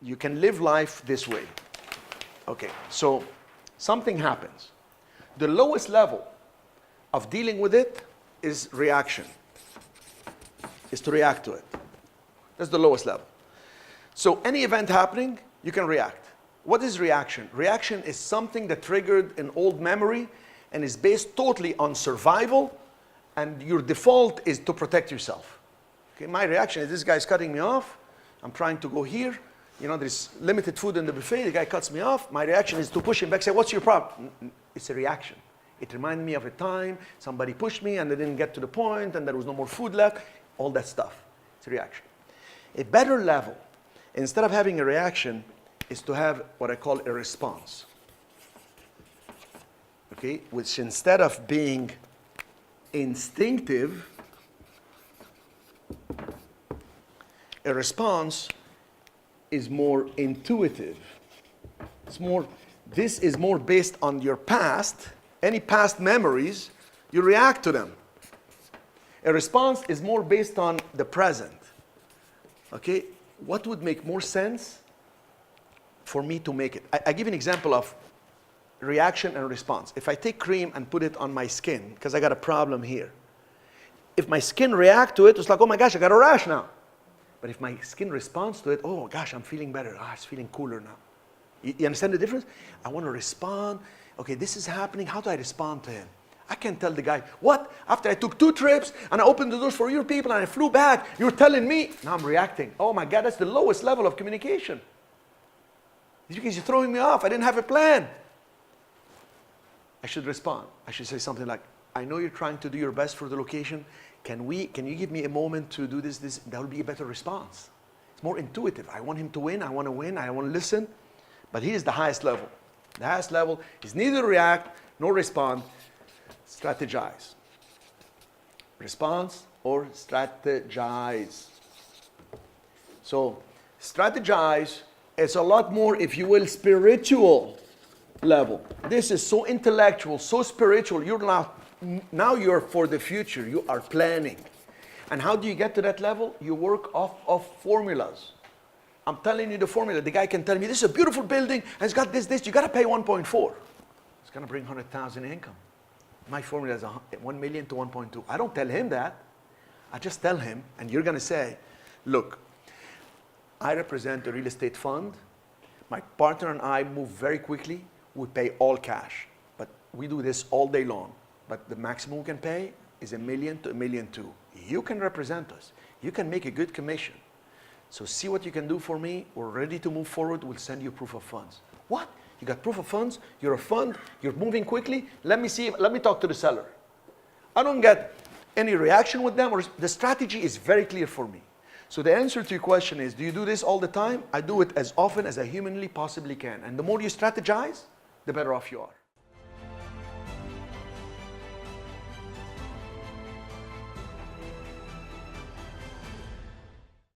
you can live life this way. Okay, so something happens. The lowest level of dealing with it is reaction, is to react to it. That's the lowest level. So any event happening, you can react. What is reaction? Reaction is something that triggered an old memory and is based totally on survival, and your default is to protect yourself. Okay, my reaction is this guy's cutting me off. I'm trying to go here. You know, there's limited food in the buffet. The guy cuts me off. My reaction is to push him back, say, what's your problem? It's a reaction. It reminded me of a time somebody pushed me and they didn't get to the point and there was no more food left. All that stuff. It's a reaction. A better level, instead of having a reaction, is to have what I call a response. Okay, which instead of being instinctive, a response is more intuitive. This is more based on your past. Any past memories, you react to them. A response is more based on the present. Okay, what would make more sense for me to make it? I give an example of reaction and response. If I take cream and put it on my skin, because I got a problem here. If my skin reacts to it, it's like, oh my gosh, I got a rash now. But if my skin responds to it, oh gosh, I'm feeling better. It's feeling cooler now. You understand the difference? I want to respond. Okay, this is happening. How do I respond to him? I can't tell the guy, what? After I took 2 trips and I opened the doors for your people and I flew back, you're telling me? Now I'm reacting. Oh my God, that's the lowest level of communication. Because you're throwing me off. I didn't have a plan. I should respond. I should say something like, I know you're trying to do your best for the location. Can you give me a moment to do this? That will be a better response. It's more intuitive. I want him to win. I want to win. I want to listen. But here's the highest level. The highest level is neither react nor respond. Strategize. Response or strategize. So strategize is a lot more, if you will, spiritual level. This is so intellectual, so spiritual. Now you're for the future. You are planning. And how do you get to that level? You work off of formulas. I'm telling you the formula. The guy can tell me, this is a beautiful building, and it's got this. You got to pay 1.4. It's going to bring 100,000 income. My formula is 1 million to 1.2. I don't tell him that. I just tell him, and you're going to say, look, I represent a real estate fund. My partner and I move very quickly. We pay all cash. But we do this all day long. But the maximum we can pay is $1 million to $1.2 million. You can represent us. You can make a good commission. So see what you can do for me. We're ready to move forward. We'll send you proof of funds. What? You got proof of funds? You're a fund? You're moving quickly? Let me talk to the seller. I don't get any reaction with them. Or the strategy is very clear for me. So the answer to your question is, do you do this all the time? I do it as often as I humanly possibly can. And the more you strategize, the better off you are.